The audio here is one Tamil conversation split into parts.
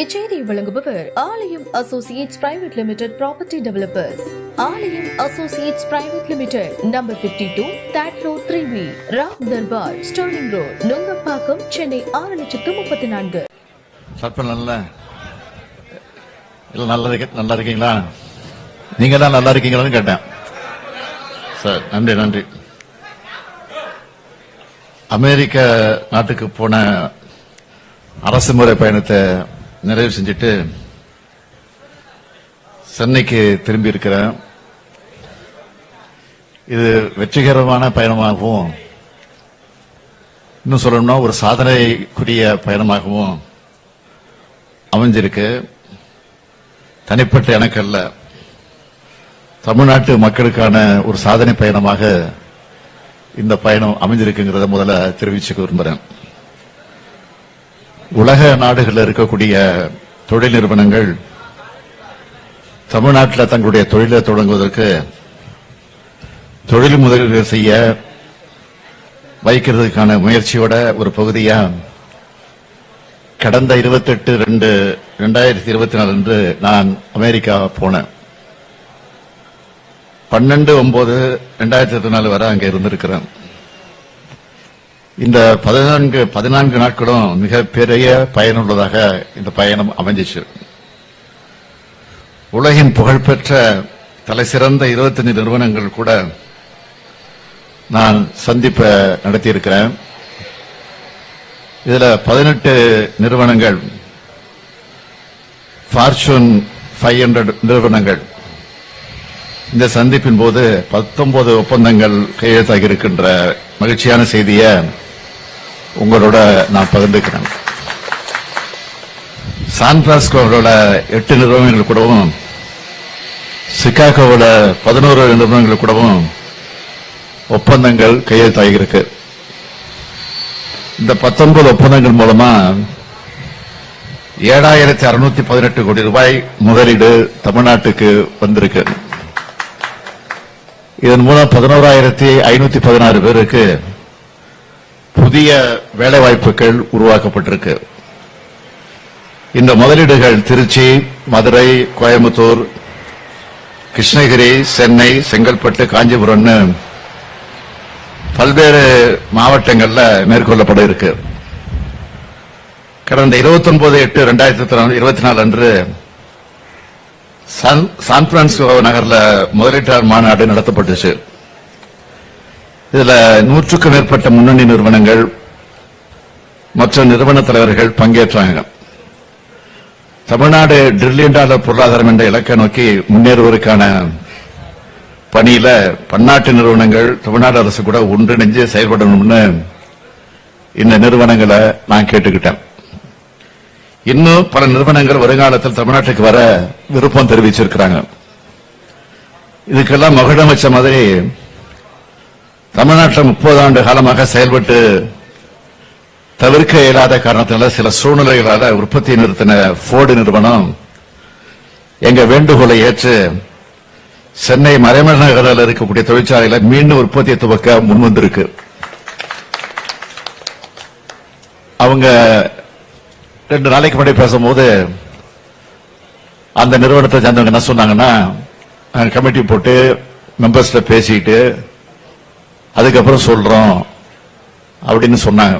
இச்செய்தியை வழங்குபவர் Aalayam associates private limited property developers. Aalayam associates private limited, number 52, third floor, 3B, Ram Darbar, Sterling road, Nungambakkam, Chennai 6,34,000. நல்லா இருக்கீங்களா? நீங்க தான் நல்லா இருக்கீங்களான்னு கேட்டேன் சார். நன்றி. அமெரிக்க நாட்டுக்கு போன அரசு முறை பயணத்தை நிறைவு செஞ்சுட்டு சென்னைக்கு திரும்பி இருக்கிறேன். இது வெற்றிகரமான பயணமாகவும், இன்னும் சொல்லணும்னா ஒரு சாதனைக்குரிய பயணமாகவும் அமைஞ்சிருக்கு. தனிப்பட்ட எனக்கு அல்ல, தமிழ்நாட்டு மக்களுக்கான ஒரு சாதனை பயணமாக இந்த பயணம் அமைஞ்சிருக்குங்கிறத முதல்ல தெரிவிச்சுக்க விரும்புகிறேன். உலக நாடுகளில் இருக்கக்கூடிய தொழில் நிறுவனங்கள் தமிழ்நாட்டில் தங்களுடைய தொழிலை தொடங்குவதற்கு தொழில் முதலீடு செய்ய வைக்கிறதுக்கான முயற்சியோட ஒரு பகுதியா கடந்த 28/2/2024 அன்று நான் அமெரிக்கா போனேன். 12/9/2024 வரை அங்க இருந்திருக்கிறேன். இந்த 14 நாட்களும் மிக பெரிய பயனுள்ளதாக இந்த பயணம் அமைஞ்சிச்சு. உலகின் புகழ்பெற்ற தலைசிறந்த 25 நிறுவனங்கள் கூட நான் சந்திப்பை நடத்தியிருக்கிறேன். இதுல 18 நிறுவனங்கள், ஃபார்ச்சூன் 500 நிறுவனங்கள். இந்த சந்திப்பின் போது 19 ஒப்பந்தங்கள் கையெழுத்தாகி இருக்கின்ற மகிழ்ச்சியான செய்தியை உங்களோட நான் பகிர்ந்துக்கிறேன். சான் பிரான்சிஸ்கோவில் 8 நிறுவனங்கள் கூடவும், சிகாகோவில் 11 நிறுவனங்கள் கூடவும் ஒப்பந்தங்கள் கையெழுத்தாகி இருக்கு. இந்த 19 ஒப்பந்தங்கள் மூலமா 7,618 கோடி ரூபாய் முதலீடு தமிழ்நாட்டுக்கு வந்திருக்கு. இதன் மூலம் 11,516 பேருக்கு புதிய வேலைவாய்ப்புகள் உருவாக்கப்பட்டிருக்கு. இந்த முதலீடுகள் திருச்சி, மதுரை, கோயம்புத்தூர், கிருஷ்ணகிரி, சென்னை, செங்கல்பட்டு, காஞ்சிபுரம்னு பல்வேறு மாவட்டங்கள்ல மேற்கொள்ளப்பட இருக்கு. கடந்த 29/8/2024 அன்று சான் பிரான்சிஸ்கோ நகர்ல முதலீட்டாளர் மாநாடு நடத்தப்பட்டுச்சு. இதுல 100க்கும் மேற்பட்ட முன்னணி நிறுவனங்கள் மற்ற நிறுவன தலைவர்கள் பங்கேற்றாங்க. தமிழ்நாடு $1 டிரில்லியன் பொருளாதாரம் என்ற இலக்கை நோக்கி முன்னேறுவதற்கான பணியில பன்னாட்டு நிறுவனங்கள் தமிழ்நாடு அரசு கூட ஒன்றிணைஞ்சு செயல்படணும்னு இந்த நிறுவனங்களை நான் கேட்டுக்கிட்டேன். இன்னும் பல நிறுவனங்கள் வருங்காலத்தில் தமிழ்நாட்டுக்கு வர விருப்பம் தெரிவிச்சிருக்கிறாங்க. இதுக்கெல்லாம் மகுடம் வச்ச மாதிரி தமிழ்நாட்டில் 30 ஆண்டு காலமாக செயல்பட்டு தவிர்க்க இயலாத காரணத்தினால சில சூழ்நிலைகளால உற்பத்தியை நிறுத்தின போர்டு நிறுவனம் எங்க வேண்டுகோளை ஏற்று சென்னை மறைமலைநகரில் இருக்கக்கூடிய தொழிற்சாலையில மீண்டும் உற்பத்தியை துவக்க முன்வந்திருக்கு. அவங்க 2 நாளைக்கு முன்னாடி பேசும்போது அந்த நிறுவனத்தை சேர்ந்தவங்க என்ன சொன்னாங்கன்னா, கமிட்டி போட்டு மெம்பர்ஸ்ல பேசிட்டு அதுக்கப்புறம் சொல்றோம் அப்படின்னு சொன்னாங்க.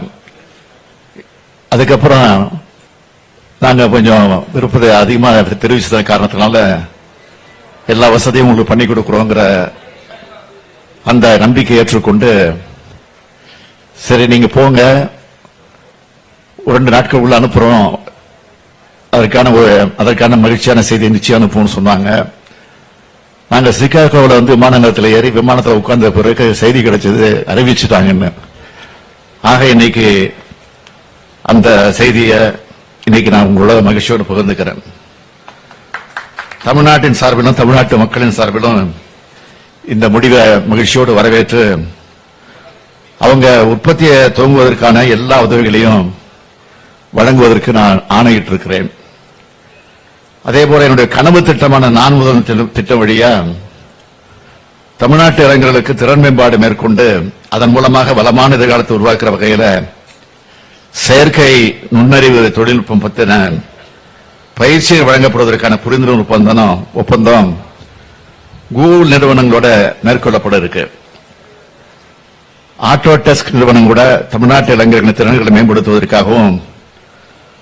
அதுக்கப்புறம் நாங்க கொஞ்சம் விருப்பத்தை அதிகமாக தெரிவிச்சத காரணத்தினால எல்லா வசதியும் உங்களுக்கு பண்ணி கொடுக்கிறோங்கிற அந்த நம்பிக்கை ஏற்றுக்கொண்டு, சரி நீங்க போங்க, 2 நாட்கள் உள்ள அனுப்புறோம், அதற்கான மகிழ்ச்சியான செய்தி நிச்சயம் அனுப்புவோம்னு சொன்னாங்க. நாங்க சிகாகோவில் விமான நிலையத்தில் ஏறி விமானத்தில் உட்கார்ந்த பிறகு செய்தி கிடைச்சது, அறிவிச்சுட்டாங்கன்னு. ஆக இன்னைக்கு அந்த செய்தியை நான் உங்களோட மகிழ்ச்சியோடு பகிர்ந்துக்கிறேன். தமிழ்நாட்டின் சார்பிலும் தமிழ்நாட்டு மக்களின் சார்பிலும் இந்த முடிவை மகிழ்ச்சியோடு வரவேற்று அவங்க உற்பத்தியை துவங்குவதற்கான எல்லா உதவிகளையும் வழங்குவதற்கு நான் ஆணையிட்டு இருக்கிறேன். அதேபோல என்னுடைய கனவு திட்டமான நான் முதல் திட்டம் வழியா தமிழ்நாட்டு இளைஞர்களுக்கு திறன் மேம்பாடு மேற்கொண்டு அதன் மூலமாக வளமான எதிர்காலத்தை உருவாக்குற வகையில் செயற்கை நுண்ணறிவு தொழில்நுட்பம் பற்றின பயிற்சி வழங்கப்படுவதற்கான புரிந்துணர்வு ஒப்பந்தம் கூகுள் நிறுவனங்களோட மேற்கொள்ளப்பட இருக்கு. ஆட்டோடெஸ்க் நிறுவனம் கூட தமிழ்நாட்டு இளைஞர்களின் திறன்களை மேம்படுத்துவதற்காகவும்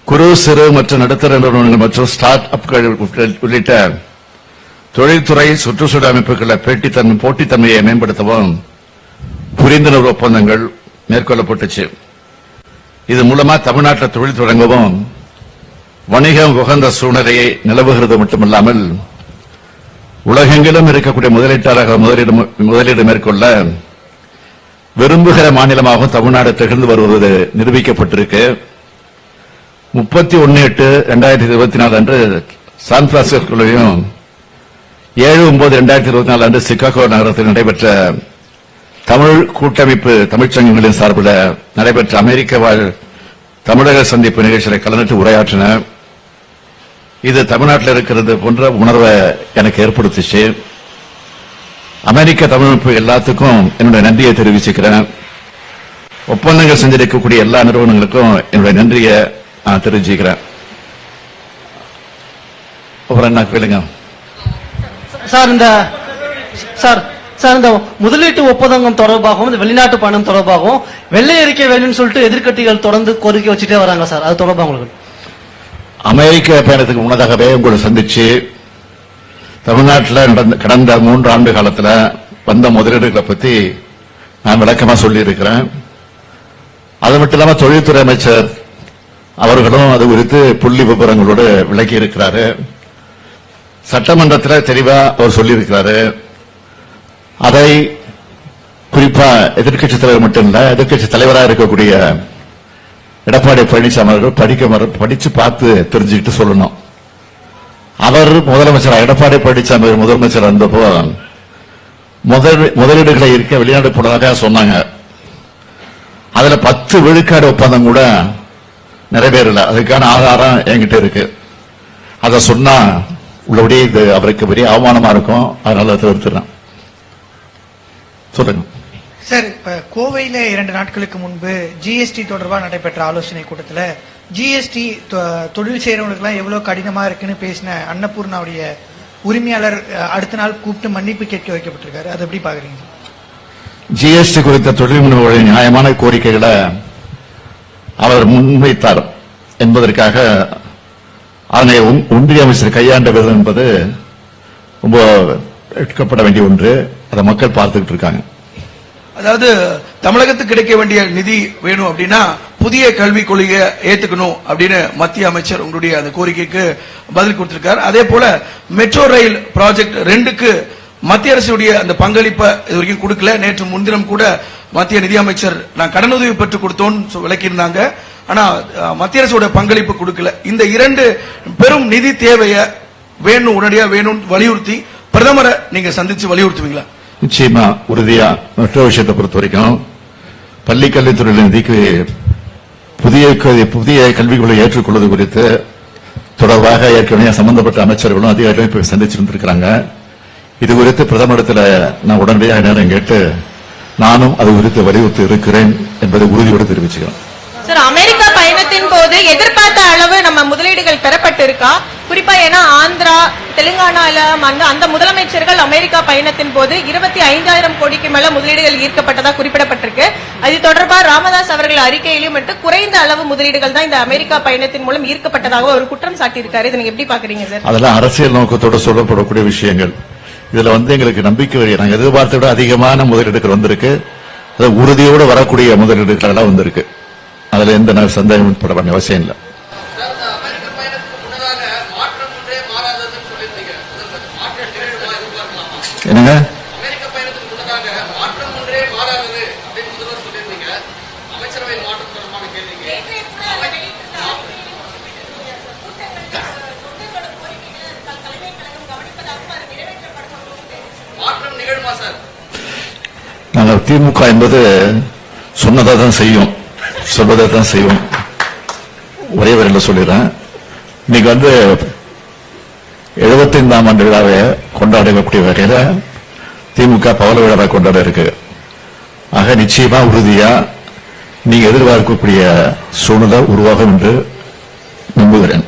குறு சிறு மற்றும் நடுத்தர நிறுவனங்கள் மற்றும் ஸ்டார்ட் அப்கள் உள்ளிட்ட தொழில்துறை சுற்றுச்சூழல் அமைப்புகளை போட்டித்தன்மையை மேம்படுத்தவும் புரிந்துணர்வு ஒப்பந்தங்கள் மேற்கொள்ளப்பட்டுச்சு. இது மூலமா தமிழ்நாட்டில் தொழில் தொடங்கவும் வணிகம் உகந்த சூழ்நிலையை நிலவுகிறது மட்டுமல்லாமல் உலகெங்கிலும் இருக்கக்கூடிய முதலீட்டாளர்கள் முதலீடு மேற்கொள்ள விரும்புகிற மாநிலமாகவும் தமிழ்நாடு திகழ்ந்து வருவது நிரூபிக்கப்பட்டிருக்கு. 31/8/2024 அன்று சான் பிரான்சிஸ்கோவிலும் 7/9/2024 அன்று சிகாகோ நகரத்தில் நடைபெற்ற தமிழ் கூட்டமைப்பு தமிழ்ச்சங்கங்களின் சார்பில் நடைபெற்ற அமெரிக்க வாழ் தமிழக சந்திப்பு நிகழ்ச்சியில் கலந்துட்டு உரையாற்றின. இது தமிழ்நாட்டில் இருக்கிறது போன்ற உணர்வை எனக்கு ஏற்படுத்திச்சு. அமெரிக்க தமிழமைப்பு எல்லாத்துக்கும் என்னுடைய நன்றியை தெரிவிச்சுக்கிறேன். ஒப்பந்தங்கள் செஞ்சிருக்கக்கூடிய எல்லா நிறுவனங்களுக்கும் என்னுடைய நன்றியை நான் தெரிவிச்சுக்கிறேன். அப்புறம் என்ன கேளுங்க சார். இந்த முதலீட்டு ஒப்பந்தம் தொடர்பாகவும் இந்த வெளிநாட்டு பயணம் தொடர்பாகவும் வெள்ளை அறிக்கை வேணும்னு சொல்லிட்டு எதிர்க்கட்சிகள் தொடர்ந்து கோரிக்கை வச்சுட்டே வராங்க சார். அது தொடர்பாக உங்களுக்கு அமெரிக்க பயணத்துக்கு முன்னதாகவே உங்களை சந்திச்சு தமிழ்நாட்டில் கடந்த 3 ஆண்டு காலத்தில் வந்த முதலீடுகளை பத்தி நான் விளக்கமா சொல்லி இருக்கிறேன். அது மட்டும் இல்லாம தொழில்துறை அமைச்சர் அவர்களும் அது குறித்து புள்ளி விவரங்களோடு விளக்கி இருக்கிறாரு. சட்டமன்றத்தில் தெளிவா அவர் சொல்லியிருக்கிறாரு. அதை குறிப்பா எதிர்க்கட்சி தலைவர் மட்டும் இல்ல, எதிர்க்கட்சி தலைவராக இருக்கக்கூடிய எடப்பாடி பழனிசாமி அவர்கள் படிச்சு பார்த்து தெரிஞ்சுக்கிட்டு சொல்லணும். அவர் முதலமைச்சர் எடப்பாடி பழனிசாமி முதலமைச்சர் இருந்தப்போ முதலீடுகளை இருக்க வெளிநாடு போனதாக சொன்னாங்க. அதுல 10 விழுக்காடு ஒப்பந்தம் கூட நிறைவேறல. அதுக்கான ஆதாரம் என்கிட்ட இருக்கு. அதை சொன்னா உள்ளபடியே இது அவருக்கு பெரிய அவமானமா இருக்கும். அதனால தவிர்த்துறேன். சொல்லுங்க சார். இப்ப கோவையில 2 நாட்களுக்கு முன்பு ஜிஎஸ்டி தொடர்பாக நடைபெற்ற ஆலோசனை கூட்டத்தில் ஜிஎஸ்டி தொழில் செய்யறவங்களுக்கு எவ்வளவு கடினமா இருக்குன்னு பேசின அன்னபூர்ணாவுடைய உரிமையாளர் அடுத்த நாள் கூப்பிட்டு மன்னிப்பு கேட்க வைக்கப்பட்டிருக்காரு. அதை எப்படி பாக்குறீங்க? ஜிஎஸ்டி குறித்த தொழில் முனைவோரின் நியாயமான கோரிக்கைகளை அவர் முன்வைத்தார் என்பதற்காக அதனை ஒன்றிய அமைச்சர் கையாண்ட விதம் என்பது ரொம்ப எடுக்கப்பட வேண்டிய ஒன்று. அதை மக்கள் பார்த்துக்கிட்டு இருக்காங்க. அதாவது தமிழகத்துக்கு கிடைக்க வேண்டிய நிதி வேணும் அப்படின்னா புதிய கல்விக் கொள்கையை ஏத்துக்கணும் அப்படின்னு மத்திய அமைச்சர் உங்களுடைய அந்த கோரிக்கைக்கு பதில் கொடுத்திருக்கார். அதே போல மெட்ரோ ரயில் ப்ராஜெக்ட் 2க்கு மத்திய அரசுடைய அந்த பங்களிப்பை இது வரைக்கும் கொடுக்கல. நேற்று முன்தினம் கூட மத்திய நிதி அமைச்சர் நான் கடனுதவி பெற்றுக் கொடுத்தோன்னு விளக்கியிருந்தாங்க. ஆனா மத்திய அரசோட பங்களிப்பு கொடுக்கல. இந்த 2 பெரும் நிதி தேவையை வேணும், உடனடியா வேணும் வலியுறுத்தி பிரதமரை நீங்க சந்திச்சு வலியுறுத்துவீங்களா? நிச்சயமா, உறுதியா. மெட்ரோ விஷயத்தை பொறுத்த வரைக்கும் பள்ளி கல்வித்துறை நிதிக்கு புதிய கல்விகளை ஏற்றுக்கொள்வது குறித்து தொடர்பாக ஏற்கனவே சம்பந்தப்பட்ட அமைச்சர்களும் அதிகாரிகளும் இப்ப சந்திச்சிருந்திருக்கிறாங்க. இது குறித்து பிரதமரிடத்தில் நான் உடனடியாக நேரம் கேட்டு நானும் அது குறித்து வலியுறுத்தி இருக்கிறேன் என்பதை உறுதியோடு தெரிவிச்சுக்கிறேன். சார், அமெரிக்கா பயணத்தின் போது எதிர்பார்த்த அளவு நம்ம முதலீடுகள் பெறப்பட்டிருக்கா? குறிப்பா ஏன்னா ஆந்திரா, தெலுங்கானால அந்த முதலமைச்சர்கள் அமெரிக்கா பயணத்தின் போது 25,000 கோடிக்கு மேல முதலீடுகள் ஈர்க்கப்பட்டதா குறிப்பிடப்பட்டிருக்கு. அது தொடர்பாக ராமதாஸ் அவர்கள் அறிக்கையிலும் மட்டும் குறைந்த அளவு முதலீடுகள் தான் இந்த அமெரிக்கா பயணத்தின் மூலம் ஈர்க்கப்பட்டதாக ஒரு குற்றம் சாட்டியிருக்காரு. இதை நீங்க எப்படி பாக்குறீங்க சார்? அதெல்லாம் அரசியல் நோக்கத்தோடு சொல்லப்படக்கூடிய விஷயங்கள். இதுல எங்களுக்கு நம்பிக்கை நாங்க எதிர்பார்த்த விட அதிகமான முதலீடுகள் வந்திருக்கு. அது உறுதியோடு வரக்கூடிய முதலீடுகள் எல்லாம் வந்திருக்கு. அதுல எந்த சந்தேகம் பட வேண்டிய அவசியம் இல்லை. என்னங்க நாங்கள் திமுக என்பது சொன்னதை தான் செய்யும், சொல்வதை தான் செய்வோம். ஒரே வரையில் சொல்லிடுறேன். இன்னைக்கு 75ஆம் ஆண்டு விழாவை கொண்டாடக்கூடிய வகையில திமுக பவள விழாவை கொண்டாட இருக்கு. ஆக நிச்சயமா உறுதியா நீங்க எதிர்பார்க்கக்கூடிய சூழ்நிலை உருவாகும் என்று நம்புகிறேன்.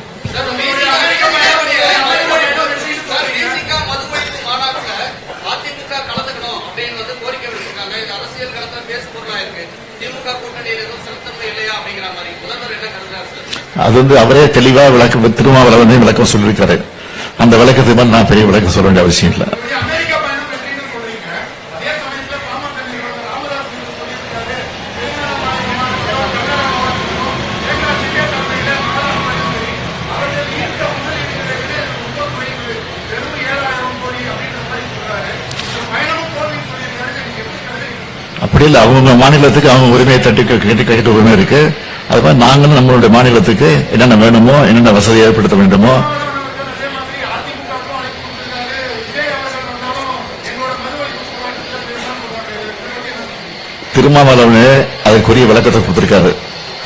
அது அவரே தெளிவா விளக்கம் திருமாவளவன் விளக்கம் சொல்லியிருக்காரு. அந்த விளக்கத்துக்கு மேல நான் பெரிய விளக்கம் சொல்ல வேண்டிய அவசியம் இல்லை. அப்படி இல்லை, அவங்க மாநிலத்துக்கு அவங்க உரிமையை கேட்க உரிமை இருக்கு. அது மாதிரி நாங்களும் நம்மளுடைய மாநிலத்துக்கு என்னென்ன வேணுமோ, என்னென்ன வசதி ஏற்படுத்த வேண்டுமோ. திருமாவளவனே அதற்குரிய விளக்கத்தை கொடுத்திருக்காரு.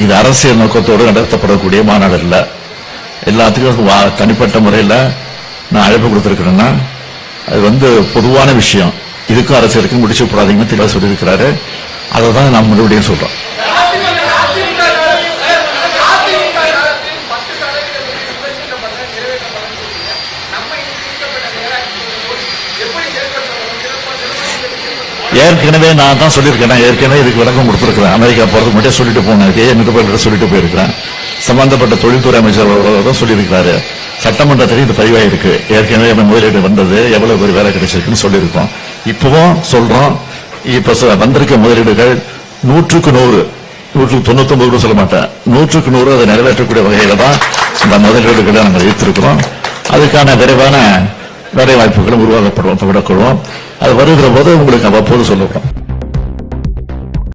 இது அரசியல் நோக்கத்தோடு நடத்தப்படக்கூடிய மாநாடு இல்ல. எல்லாத்துக்கும் தனிப்பட்ட முறையில் நான் அழைப்பு கொடுத்திருக்கிறேன்னா அது பொதுவான விஷயம். இதுக்கும் அரசியலுக்கும் முடிச்சு போடாதீங்கன்னு தெளிவாக சொல்லியிருக்கிறாரு. அதை தான் நான் மறுபடியும் சொல்றோம். ஏற்கனவே நான் தான் சொல்லியிருக்கேன். ஏற்கனவே இதுக்கு விளக்கம் கொடுத்திருக்கிறேன். அமெரிக்கா போறதுக்கு மட்டும் சொல்லிட்டு போனேன். நிருபர்கிட்ட சொல்லிட்டு போயிருக்கிறேன். சம்பந்தப்பட்ட தொழில்துறை அமைச்சர் தான் சொல்லியிருக்கிறாரு. சட்டமன்றத்தில் இது பதிவாயிருக்கு. ஏற்கனவே முதலீடு வந்தது, எவ்வளவு பேர் வேலை கிடைச்சிருக்குன்னு சொல்லியிருக்கோம். இப்பவும் சொல்றோம். இப்ப வந்திருக்க முதலீடுகள் 100க்கு 100, 199 சொல்ல மாட்டேன், 100க்கு 100 அதை நிறைவேற்றக்கூடிய வகையில தான் இந்த முதலீடுகளை நாங்கள் வைத்திருக்கிறோம். அதுக்கான விரைவான வேலை வாய்ப்புகளும் உருவாக்கப்படும். அது வருகிற போது உங்களுக்கு அவ்வப்போது சொல்லப்படும்.